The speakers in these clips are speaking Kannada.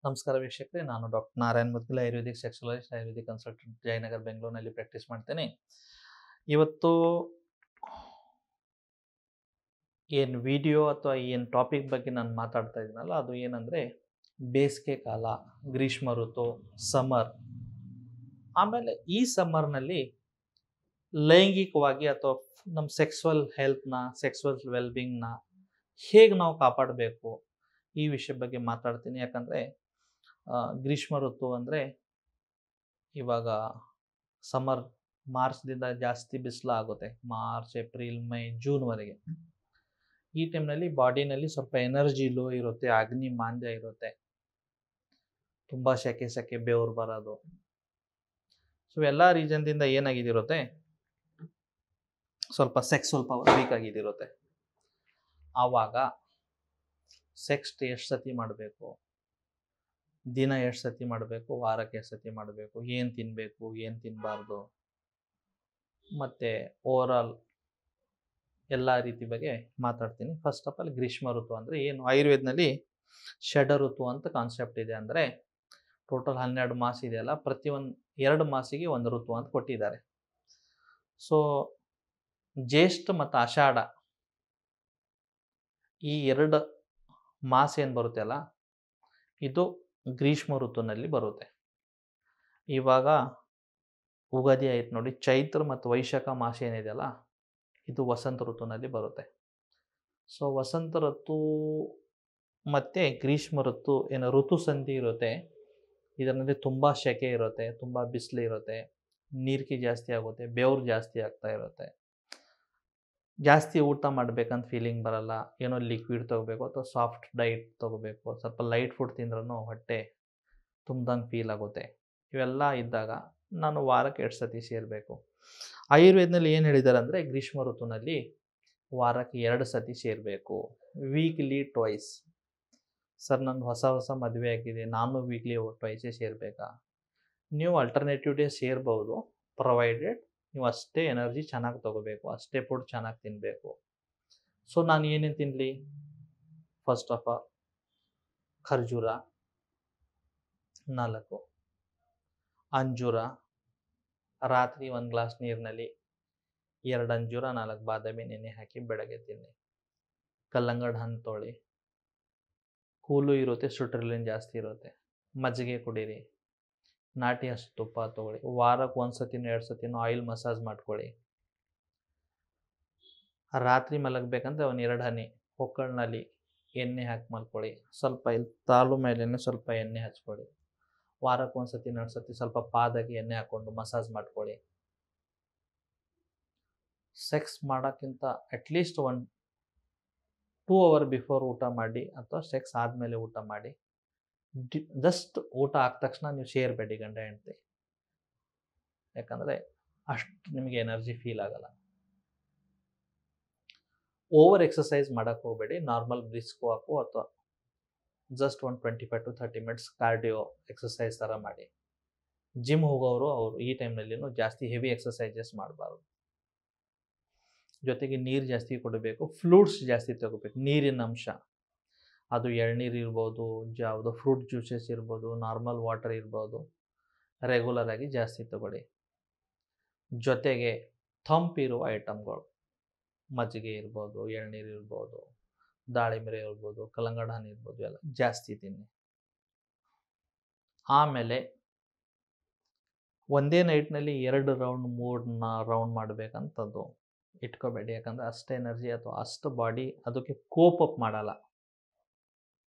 ನಮಸ್ಕಾರ ವೀಕ್ಷಕರೇ, ನಾನು ಡಾಕ್ಟರ್ ನಾರಾಯಣ್ ಮುದ್ಗಲ್, ಆಯುರ್ವೇದಿಕ್ ಸೆಕ್ಸುಲೈಸ್ಟ್, ಆಯುರ್ವೇದಿಕ್ ಕನ್ಸಲ್ಟೆಂಟ್, ಜಯನಗರ್, ಬೆಂಗಳೂರಿನಲ್ಲಿ ಪ್ರಾಕ್ಟೀಸ್ ಮಾಡ್ತೇನೆ. ಇವತ್ತು ಏನು ವಿಡಿಯೋ ಅಥವಾ ಏನು ಟಾಪಿಕ್ ಬಗ್ಗೆ ನಾನು ಮಾತಾಡ್ತಾ ಇದ್ದೀನಲ್ಲ, ಅದು ಏನಂದರೆ ಬೇಸಿಗೆ ಕಾಲ, ಗ್ರೀಷ್ಮ ಋತು, ಸಮರ್. ಆಮೇಲೆ ಈ ಸಮ್ಮರ್ನಲ್ಲಿ ಲೈಂಗಿಕವಾಗಿ ಅಥವಾ ನಮ್ಮ ಸೆಕ್ಸುವಲ್ ಹೆಲ್ತ್ನ, ಸೆಕ್ಸುವಲ್ ವೆಲ್ಬಿಂಗ್ನ ಹೇಗೆ ನಾವು ಕಾಪಾಡಬೇಕು, ಈ ವಿಷಯ ಬಗ್ಗೆ ಮಾತಾಡ್ತೀನಿ. ಯಾಕಂದರೆ ಗ್ರೀಷ್ಮ ಋತು ಅಂದರೆ ಇವಾಗ ಸಮರ್, ಮಾರ್ಚ್ದಿಂದ ಜಾಸ್ತಿ ಬಿಸಿಲು ಆಗುತ್ತೆ. ಮಾರ್ಚ್, ಏಪ್ರಿಲ್, ಮೇ, ಜೂನ್ವರೆಗೆ. ಈ ಟೈಮ್ನಲ್ಲಿ ಬಾಡಿನಲ್ಲಿ ಸ್ವಲ್ಪ ಎನರ್ಜಿ ಲೋ ಇರುತ್ತೆ, ಅಗ್ನಿ ಮಾಂದ್ಯ ಇರುತ್ತೆ, ತುಂಬ ಸೆಕೆ ಬೆವರು ಬರೋದು. ಸೊ ಎಲ್ಲ ರೀಸನ್ದಿಂದ ಏನಾಗಿದಿರುತ್ತೆ, ಸ್ವಲ್ಪ ಸೆಕ್ಸುವಲ್ ಪವರ್ ವೀಕ್ ಆಗಿದಿರುತ್ತೆ. ಆವಾಗ ಸೆಕ್ಸ್ ಎಷ್ಟು ಸತಿ ಮಾಡಬೇಕು, ದಿನ ಎಷ್ಟು ಸತಿ ಮಾಡಬೇಕು, ವಾರಕ್ಕೆ ಎಷ್ಟು ಸತಿ ಮಾಡಬೇಕು, ಏನು ತಿನ್ನಬೇಕು, ಏನು ತಿನ್ನಬಾರ್ದು, ಮತ್ತು ಓವರಾಲ್ ಎಲ್ಲ ರೀತಿ ಬಗ್ಗೆ ಮಾತಾಡ್ತೀನಿ. ಫಸ್ಟ್ ಆಫ್ ಆಲ್ ಗ್ರೀಷ್ಮ ಋತು ಅಂದರೆ ಏನು? ಆಯುರ್ವೇದನಲ್ಲಿ ಷಡ ಋತು ಅಂತ ಕಾನ್ಸೆಪ್ಟ್ ಇದೆ. ಅಂದರೆ ಟೋಟಲ್ 12 ಮಾಸ ಇದೆಯಲ್ಲ, ಪ್ರತಿಯೊಂದು 2 ಮಾಸಿಗೆ ಒಂದು ಋತು ಅಂತ ಕೊಟ್ಟಿದ್ದಾರೆ. ಸೊ ಜ್ಯೇಷ್ಠ ಮತ್ತು ಆಷಾಢ ಈ 2 ಮಾಸ ಏನು ಬರುತ್ತೆ ಅಲ್ಲ, ಇದು ಗ್ರೀಷ್ಮ ಋತುನಲ್ಲಿ ಬರುತ್ತೆ. ಇವಾಗ ಉಗಾದಿ ಆಯ್ತು ನೋಡಿ, ಚೈತ್ರ ಮತ್ತು ವೈಶಾಖ ಮಾಸ ಏನಿದೆಯಲ್ಲ, ಇದು ವಸಂತ ಋತುನಲ್ಲಿ ಬರುತ್ತೆ. ಸೊ ವಸಂತ ಋತು ಮತ್ತು ಗ್ರೀಷ್ಮ ಋತು ಏನು ಋತು ಸಂಧಿ ಇರುತ್ತೆ, ಇದರಲ್ಲಿ ತುಂಬ ಸೆಕೆ ಇರುತ್ತೆ, ತುಂಬ ಬಿಸಿಲು ಇರುತ್ತೆ, ನೀರಿಕೆ ಜಾಸ್ತಿ ಆಗುತ್ತೆ, ಬೆವರು ಜಾಸ್ತಿ ಆಗ್ತಾ ಇರುತ್ತೆ, ಜಾಸ್ತಿ ಊಟ ಮಾಡಬೇಕಂತ ಫೀಲಿಂಗ್ ಬರಲ್ಲ, ಏನೋ ಲಿಕ್ವಿಡ್ ತೊಗೋಬೇಕು ಅಥವಾ ಸಾಫ್ಟ್ ಡೈಟ್ ತೊಗೋಬೇಕು, ಸ್ವಲ್ಪ ಲೈಟ್ ಫುಡ್ ತಿಂದ್ರೂ ಹೊಟ್ಟೆ ತುಂಬ್ದಂಗೆ ಫೀಲ್ ಆಗುತ್ತೆ. ಇವೆಲ್ಲ ಇದ್ದಾಗ ನಾನು ವಾರಕ್ಕೆ 2 ಸತಿ ಸೇರಬೇಕು. ಆಯುರ್ವೇದನಲ್ಲಿ ಏನು ಹೇಳಿದ್ದಾರೆ ಅಂದರೆ, ಗ್ರೀಷ್ಮ ಋತುನಲ್ಲಿ ವಾರಕ್ಕೆ 2 ಸತಿ ಸೇರಬೇಕು, ವೀಕ್ಲಿ ಟ್ವೈಸ್. ಸರ್, ನಂದು ಹೊಸ ಮದುವೆ ಆಗಿದೆ, ನಾನು ವೀಕ್ಲಿ ಟ್ವೈಸೇ ಸೇರಬೇಕಾ? ನೀವು ಆಲ್ಟರ್ನೇಟಿವ್ ಡೇ ಸೇರ್ಬೋದು, ಪ್ರೊವೈಡೆಡ್ ನೀವು ಅಷ್ಟೇ ಎನರ್ಜಿ ಚೆನ್ನಾಗಿ ತೊಗೋಬೇಕು, ಅಷ್ಟೇ ಫುಡ್ ಚೆನ್ನಾಗಿ ತಿನ್ನಬೇಕು. ಸೊ ನಾನು ಏನೇನು ತಿನ್ನಲಿ? ಫಸ್ಟ್ ಆಫ್ ಆಲ್ ಖರ್ಜೂರ 4, ಅಂಜೂರ, ರಾತ್ರಿ 1 ಗ್ಲಾಸ್ ನೀರಿನಲ್ಲಿ 2 ಅಂಜೂರ 4 ಬಾದಾಮಿ ನೆನೆ ಹಾಕಿ ಬೆಳಗ್ಗೆ ತಿನ್ನಿ. ಕಲ್ಲಂಗಡಿ ಹಣ್ಣು ತೊಗೊಳ್ಳಿ, ಕೂಲು ಇರುತ್ತೆ, ಸ್ಟ್ರಿಲಿನ್ ಜಾಸ್ತಿ ಇರುತ್ತೆ. ಮಜ್ಜಿಗೆ ಕುಡೀರಿ, ನಾಟಿ ಹಸು ತುಪ್ಪ ತೊಗೊಳ್ಳಿ, ವಾರಕ್ಕೆ 1 ಸತಿನೋ 2 ಸತಿನೋ ಆಯಿಲ್ ಮಸಾಜ್ ಮಾಡ್ಕೊಳ್ಳಿ. ರಾತ್ರಿ ಮಲಗಬೇಕಂದ್ರೆ 2 ಹನಿ ಹೊಕ್ಕಳಿನಲ್ಲಿ ಎಣ್ಣೆ ಹಾಕಿ ಮಲ್ಕೊಳ್ಳಿ. ಸ್ವಲ್ಪ ಇಲ್ಲಿ ತಾಳು ಮೇಲೆನೇ ಸ್ವಲ್ಪ ಎಣ್ಣೆ ಹಚ್ಕೊಳ್ಳಿ. ವಾರಕ್ಕೆ 1 ಸತಿ 2 ಸತಿ ಸ್ವಲ್ಪ ಪಾದಕ್ಕೆ ಎಣ್ಣೆ ಹಾಕ್ಕೊಂಡು ಮಸಾಜ್ ಮಾಡ್ಕೊಳ್ಳಿ. ಸೆಕ್ಸ್ ಮಾಡೋಕ್ಕಿಂತ ಅಟ್ಲೀಸ್ಟ್ 2 ಅವರ್ ಬಿಫೋರ್ ಊಟ ಮಾಡಿ, ಅಥವಾ ಸೆಕ್ಸ್ ಆದಮೇಲೆ ಊಟ ಮಾಡಿ. ಜಸ್ಟ್ ಊಟ ಆದ ತಕ್ಷಣ ನೀವು ಸೇರಬೇಡಿ ಗಂಡ ಹೆಂಡತಿ, ಯಾಕಂದರೆ ಅಷ್ಟು ನಿಮಗೆ ಎನರ್ಜಿ ಫೀಲ್ ಆಗಲ್ಲ. ಓವರ್ ಎಕ್ಸಸೈಸ್ ಮಾಡೋಕ್ಕೆ ಹೋಗಬೇಡಿ. ನಾರ್ಮಲ್ ಬ್ರಿಸ್ಕ್ ವಾಕು ಅಥವಾ just 25 to 30 minutes cardio exercise ಥರ ಮಾಡಿ. ಜಿಮ್ ಹೋಗೋರು ಅವರು ಈ ಟೈಮ್ನಲ್ಲಿನೂ ಜಾಸ್ತಿ ಹೆವಿ ಎಕ್ಸಸೈಸಸ್ ಮಾಡಬಾರ್ದು. ಜೊತೆಗೆ ನೀರು ಜಾಸ್ತಿ ಕೊಡಬೇಕು, ಫ್ಲೂಟ್ಸ್ ಜಾಸ್ತಿ ತಗೋಬೇಕು, ನೀರಿನ ಅಂಶ. ಅದು ಎಳ್ನೀರು ಇರ್ಬೋದು, ಯಾವುದು ಫ್ರೂಟ್ ಜ್ಯೂಸಸ್ ಇರ್ಬೋದು, ನಾರ್ಮಲ್ ವಾಟರ್ ಇರ್ಬೋದು, ರೆಗ್ಯುಲರ್ ಆಗಿ ಜಾಸ್ತಿ ತಗೊಳ್ಳಿ. ಜೊತೆಗೆ ತಂಪಿರುವ ಐಟಮ್ಗಳು, ಮಜ್ಜಿಗೆ ಇರ್ಬೋದು, ಎಳ್ನೀರು ಇರ್ಬೋದು, ದಾಳಿಂಬೆ ಇರ್ಬೋದು, ಕಲ್ಲಂಗಡಿ ಹಣ್ಣು ಇರ್ಬೋದು, ಎಲ್ಲ ಜಾಸ್ತಿ ತಿನ್ನಿ. ಆಮೇಲೆ ಒಂದೇ ನೈಟ್ನಲ್ಲಿ 2 ರೌಂಡ್ 3 ರೌಂಡ್ ಮಾಡಬೇಕಂತದ್ದು ಇಟ್ಕೋಬೇಡಿ. ಯಾಕಂದರೆ ಅಷ್ಟು ಎನರ್ಜಿ ಅಥವಾ ಅಷ್ಟು ಬಾಡಿ ಅದಕ್ಕೆ ಕೋಪ್ ಅಪ್ ಮಾಡಲ್ಲ.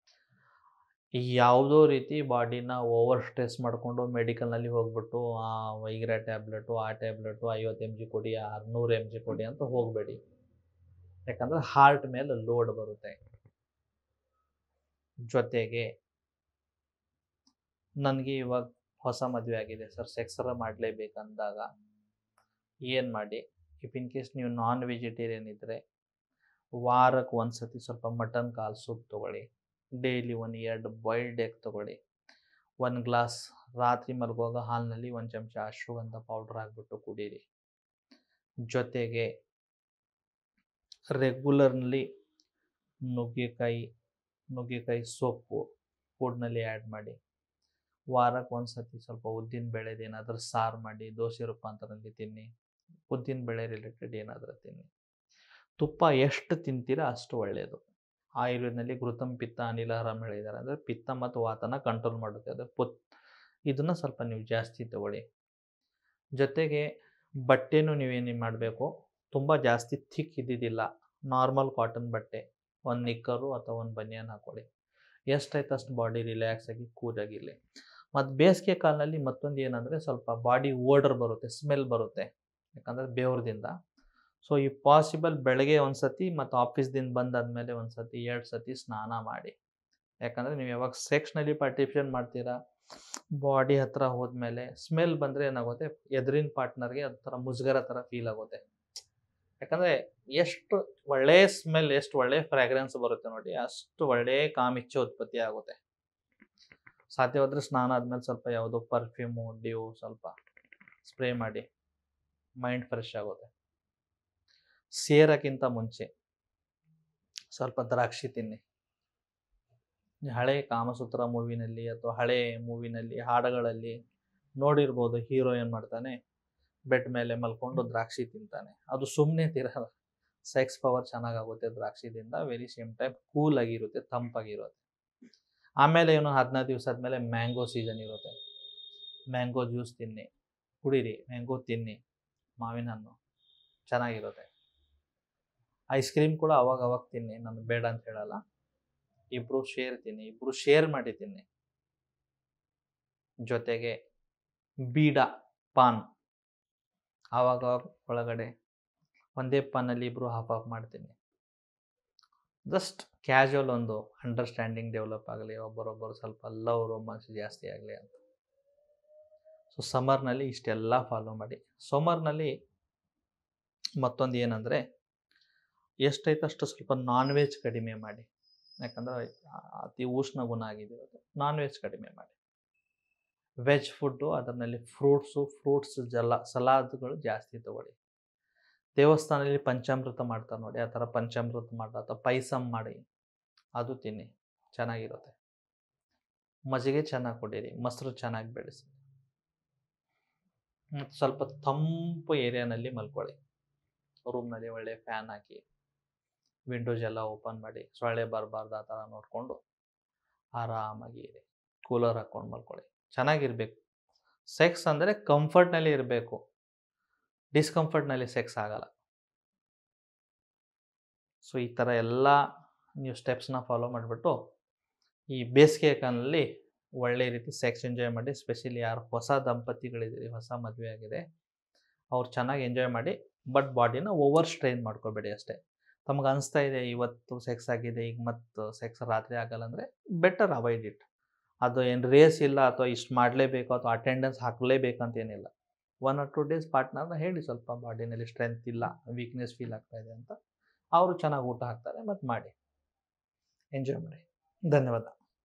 ಯಾವುದೋ ರೀತಿ ಬಾಡಿನ ಓವರ್ ಸ್ಟ್ರೆಸ್ ಮಾಡಿಕೊಂಡು ಮೆಡಿಕಲ್ನಲ್ಲಿ ಹೋಗ್ಬಿಟ್ಟು ವೈಗ್ರಾ ಟ್ಯಾಬ್ಲೆಟು, ಆ ಟ್ಯಾಬ್ಲೆಟು 50 mg ಕೊಡಿ, 100 mg ಕೊಡಿ ಅಂತ ಹೋಗಬೇಡಿ. ಯಾಕಂದರೆ ಹಾರ್ಟ್ ಮೇಲೆ ಲೋಡ್ ಬರುತ್ತೆ. ಜೊತೆಗೆ ನನಗೆ ಇವಾಗ ಹೊಸ ಮದುವೆ ಆಗಿದೆ ಸರ್, ಸೆಕ್ಸರ ಮಾಡಲೇಬೇಕಂದಾಗ ಏನು ಮಾಡಿ? ಇಫ್ ಇನ್ ಕೇಸ್ ನೀವು ನಾನ್ ವೆಜಿಟೇರಿಯನ್ ಇದ್ದರೆ, ವಾರಕ್ಕೆ 1 ಸತಿ ಸ್ವಲ್ಪ ಮಟನ್ ಕಾಲು ಸೂಪ್ ತೊಗೊಳ್ಳಿ. ಡೈಲಿ 1-2 ಬಾಯ್ಲ್ಡ್ ಎಗ್ ತೊಗೊಳ್ಳಿ. 1 ಗ್ಲಾಸ್ ರಾತ್ರಿ ಮಲಗುವಾಗ ಹಾಲಿನಲ್ಲಿ 1 ಚಮಚ ಅಶ್ವಗಂಧ ಪೌಡ್ರ್ ಹಾಕ್ಬಿಟ್ಟು ಕುಡೀರಿ. ಜೊತೆಗೆ ರೆಗ್ಯುಲರ್ಲಿ ನುಗ್ಗೆಕಾಯಿ ಸೊಪ್ಪು, ಫುಡ್ನಲ್ಲಿ ಆ್ಯಡ್ ಮಾಡಿ. ವಾರಕ್ಕೆ ಒಂದು ಸತಿ ಸ್ವಲ್ಪ ಉದ್ದಿನ ಬೇಳೆದು ಏನಾದರೂ ಸಾರು ಮಾಡಿ ದೋಸೆ ರೂಪಾಂತರದಲ್ಲಿ ತಿನ್ನಿ. ಉದ್ದಿನ ಬೇಳೆ ರಿಲೇಟೆಡ್ ಏನಾದರೂ ತಿನ್ನಿ. ತುಪ್ಪ ಎಷ್ಟು ತಿಂತೀರಾ ಅಷ್ಟು ಒಳ್ಳೆಯದು. ಆಯುರ್ವೇದದಲ್ಲಿ ಘೃತಂ ಪಿತ್ತ ಅನಿಲಹರಂ ಹೇಳಿದ್ದಾರೆ. ಅಂದರೆ ಪಿತ್ತ ಮತ್ತು ವಾತನ ಕಂಟ್ರೋಲ್ ಮಾಡುತ್ತೆ ಅದು. ಇದನ್ನು ಸ್ವಲ್ಪ ನೀವು ಜಾಸ್ತಿ ತಗೊಳ್ಳಿ. ಜೊತೆಗೆ ಬಟ್ಟೆನೂ ನೀವೇನು ಮಾಡಬೇಕು, ತುಂಬ ಜಾಸ್ತಿ ಥಿಕ್ ಇದ್ದಿದ್ದಿಲ್ಲ, ನಾರ್ಮಲ್ ಕಾಟನ್ ಬಟ್ಟೆ, ಒಂದು ನಿಕ್ಕರು ಅಥವಾ ಒಂದು ಬನಿಯನ್ ಹಾಕ್ಕೊಳ್ಳಿ. ಎಷ್ಟಾಯ್ತು ಅಷ್ಟು ಬಾಡಿ ರಿಲ್ಯಾಕ್ಸ್ ಆಗಿ ಕೂಲಾಗಿರಲಿ. ಮತ್ತು ಬೇಸಿಗೆ ಕಾಲದಲ್ಲಿ ಮತ್ತೊಂದು ಏನಂದರೆ ಸ್ವಲ್ಪ ಬಾಡಿ ಓಡರ್ ಬರುತ್ತೆ, ಸ್ಮೆಲ್ ಬರುತ್ತೆ, ಯಾಕಂದರೆ ಬೆವ್ರದಿಂದ. ಸೊ ಈ ಪಾಸಿಬಲ್ ಬೆಳಗ್ಗೆ ಒಂದು ಸತಿ ಮತ್ತು ಆಫೀಸ್ದಿಂದ ಬಂದಾದಮೇಲೆ ಒಂದು ಸತಿ 2 ಸತಿ ಸ್ನಾನ ಮಾಡಿ. ಯಾಕಂದರೆ ನೀವು ಯಾವಾಗ ಸೆಕ್ಸ್ನಲ್ಲಿ ಪಾರ್ಟಿಸಿಪೇಟ್ ಮಾಡ್ತೀರಾ, ಬಾಡಿ ಹತ್ರ ಹೋದ್ಮೇಲೆ ಸ್ಮೆಲ್ ಬಂದರೆ ಏನಾಗುತ್ತೆ, ಎದುರಿನ ಪಾರ್ಟ್ನರ್ಗೆ ಅದು ಥರ ಮುಜುಗರ ಥರ ಫೀಲ್ ಆಗುತ್ತೆ. ಯಾಕಂದರೆ ಎಷ್ಟು ಒಳ್ಳೆಯ ಸ್ಮೆಲ್, ಎಷ್ಟು ಒಳ್ಳೆಯ ಫ್ರ್ಯಾಗ್ರೆನ್ಸ್ ಬರುತ್ತೆ ನೋಡಿ, ಅಷ್ಟು ಒಳ್ಳೆಯ ಕಾಮಿಚ್ಛೆ ಉತ್ಪತ್ತಿ ಆಗುತ್ತೆ. ಸಾಧ್ಯವಾದರೆ ಸ್ನಾನ ಆದಮೇಲೆ ಸ್ವಲ್ಪ ಯಾವುದೋ ಪರ್ಫ್ಯೂಮು, ಡ್ಯೂ ಸ್ವಲ್ಪ ಸ್ಪ್ರೇ ಮಾಡಿ, ಮೈಂಡ್ ಫ್ರೆಶ್ ಆಗುತ್ತೆ. ಸೇರೋಕ್ಕಿಂತ ಮುಂಚೆ ಸ್ವಲ್ಪ ದ್ರಾಕ್ಷಿ ತಿನ್ನಿ. ಹಳೆ ಕಾಮಸೂತ್ರ ಮೂವಿನಲ್ಲಿ ಅಥವಾ ಹಳೆ ಮೂವಿನಲ್ಲಿ ಹಾಡುಗಳಲ್ಲಿ ನೋಡಿರ್ಬೋದು, ಹೀರೋ ಏನು ಮಾಡ್ತಾನೆ, ಬೆಡ್ ಮೇಲೆ ಮಲ್ಕೊಂಡು ದ್ರಾಕ್ಷಿ ತಿಂತಾನೆ. ಅದು ಸುಮ್ಮನೆ ತಿರಲ್ಲ, ಸೆಕ್ಸ್ ಪವರ್ ಚೆನ್ನಾಗಾಗುತ್ತೆ ದ್ರಾಕ್ಷಿದಿಂದ. ವೆರಿ ಸೇಮ್ ಟೈಮ್ ಕೂಲ್ ಆಗಿರುತ್ತೆ, ತಂಪಾಗಿರುತ್ತೆ. ಆಮೇಲೆ ಏನು 15 ದಿವಸ ಆದಮೇಲೆ ಮ್ಯಾಂಗೋ ಸೀಸನ್ ಇರುತ್ತೆ. ಮ್ಯಾಂಗೋ ಜ್ಯೂಸ್ ತಿನ್ನಿ, ಕುಡೀರಿ, ಮ್ಯಾಂಗೋ ತಿನ್ನಿ, ಮಾವಿನ ಹಣ್ಣು ಚೆನ್ನಾಗಿರುತ್ತೆ. ಐಸ್ ಕ್ರೀಮ್ ಕೂಡ ಅವಾಗ ತಿನ್ನಿ, ನಾನು ಬೇಡ ಅಂತ ಹೇಳಲ್ಲ. ಇಬ್ಬರು ಶೇರ್ ತಿನ್ನಿ, ಇಬ್ಬರು ಶೇರ್ ಮಾಡಿ ತಿನ್ನಿ. ಜೊತೆಗೆ ಬೀಡ, ಪಾನ್ ಆವಾಗ ಒಳಗಡೆ ಒಂದೇ ಪಾನಲ್ಲಿ ಇಬ್ಬರು ಹಾಫ್ ಮಾಡ್ತೀನಿ. ಜಸ್ಟ್ ಕ್ಯಾಶುವಲ್ ಒಂದು ಅಂಡರ್ಸ್ಟ್ಯಾಂಡಿಂಗ್ ಡೆವಲಪ್ ಆಗಲಿ, ಒಬ್ಬರೊಬ್ಬರು ಸ್ವಲ್ಪ ಲವ್ ರೊಮ್ಯಾನ್ಸ್ ಜಾಸ್ತಿ ಆಗಲಿ ಅಂತ. ಸೊ ಸಮ್ಮರ್ನಲ್ಲಿ ಇಷ್ಟೆಲ್ಲ ಫಾಲೋ ಮಾಡಿ. ಸಮ್ಮರ್ನಲ್ಲಿ ಮತ್ತೊಂದು ಏನಂದರೆ, ಎಷ್ಟೈತೆ ಅಷ್ಟು ಸ್ವಲ್ಪ ನಾನ್ ವೆಜ್ ಕಡಿಮೆ ಮಾಡಿ. ಯಾಕಂದರೆ ಅತಿ ಉಷ್ಣ ಗುಣ ಆಗಿದೆ, ನಾನ್ ವೆಜ್ ಕಡಿಮೆ ಮಾಡಿ. ವೆಜ್ ಫುಡ್ಡು, ಅದರಲ್ಲಿ ಫ್ರೂಟ್ಸ್ ಸಲಾಡ್ಗಳು ಜಾಸ್ತಿ ತಗೊಳ್ಳಿ. ದೇವಸ್ಥಾನದಲ್ಲಿ ಪಂಚಾಮೃತ ಮಾಡ್ತಾರೆ ನೋಡಿ, ಆ ಥರ ಪಂಚಾಮೃತ ಮಾಡಿ ಅಥವಾ ಪಾಯಸಂ ಮಾಡಿ ಅದು ತಿನ್ನಿ, ಚೆನ್ನಾಗಿರುತ್ತೆ. ಮಜ್ಜಿಗೆ ಚೆನ್ನಾಗಿ ಕುಡೀರಿ, ಮೊಸರು ಚೆನ್ನಾಗಿ ಬೆಳೆಸಿ. ಮತ್ತು ಸ್ವಲ್ಪ ತಂಪು ಏರಿಯಾನಲ್ಲಿ ಮಲ್ಕೊಳ್ಳಿ. ರೂಮ್ನಲ್ಲಿ ಒಳ್ಳೆ ಫ್ಯಾನ್ ಹಾಕಿ, ವಿಂಡೋಸ್ ಎಲ್ಲ ಓಪನ್ ಮಾಡಿ, ಸೊಳ್ಳೆ ಬರಬಾರ್ದು ಆ ಥರ ನೋಡಿಕೊಂಡು ಆರಾಮಾಗಿ ಇರಿ. ಕೂಲರ್ ಹಾಕ್ಕೊಂಡು ಮಲ್ಕೊಳ್ಳಿ, ಚೆನ್ನಾಗಿರಬೇಕು. ಸೆಕ್ಸ್ ಅಂದರೆ ಕಂಫರ್ಟ್ನಲ್ಲಿ ಇರಬೇಕು, ಡಿಸ್ಕಂಫರ್ಟ್ನಲ್ಲಿ ಸೆಕ್ಸ್ ಆಗಲ್ಲ. ಸೊ ಈ ಥರ ಎಲ್ಲ ನೀವು ಸ್ಟೆಪ್ಸ್ನ ಫಾಲೋ ಮಾಡಿಬಿಟ್ಟು ಈ ಬೇಸಿಗೆ ಕಾಲದಲ್ಲಿ ಒಳ್ಳೆ ರೀತಿ ಸೆಕ್ಸ್ ಎಂಜಾಯ್ ಮಾಡಿ. ಸ್ಪೆಷಲಿ ಯಾರು ಹೊಸ ದಂಪತಿಗಳಿದ್ದೀರಿ, ಹೊಸ ಮದುವೆ ಆಗಿದೆ, ಅವ್ರು ಚೆನ್ನಾಗಿ ಎಂಜಾಯ್ ಮಾಡಿ. ಬಟ್ ಬಾಡಿನ ಓವರ್ ಸ್ಟ್ರೈನ್ ಮಾಡ್ಕೋಬೇಡಿ ಅಷ್ಟೇ. ತಮಗೆ ಅನಿಸ್ತಾ ಇದೆ ಇವತ್ತು ಸೆಕ್ಸ್ ಆಗಿದೆ, ಈಗ ಮತ್ತು ಸೆಕ್ಸ್ ರಾತ್ರಿ ಆಗಲ್ಲ ಅಂದರೆ ಬೆಟರ್ ಅವಾಯ್ಡ್ ಇಟ್. ಅದು ಏನು ರೇಸ್ ಇಲ್ಲ ಅಥವಾ ಇಷ್ಟು ಮಾಡಲೇಬೇಕು ಅಥವಾ ಅಟೆಂಡೆನ್ಸ್ ಹಾಕಲೇಬೇಕಂತೇನಿಲ್ಲ. 1 or 2 ಡೇಸ್ ಪಾರ್ಟ್ನರ್ನ ಹೇಳಿ, ಸ್ವಲ್ಪ ಬಾಡಿನಲ್ಲಿ ಸ್ಟ್ರೆಂತ್ ಇಲ್ಲ, ವೀಕ್ನೆಸ್ ಫೀಲ್ ಆಗ್ತಾ ಇದೆ ಅಂತ. ಅವರು ಚೆನ್ನಾಗಿ ಊಟ ಹಾಕ್ತಾರೆ ಮತ್ತು ಮಾಡಿ ಎಂಜಾಯ್ ಮಾಡಿ. ಧನ್ಯವಾದ.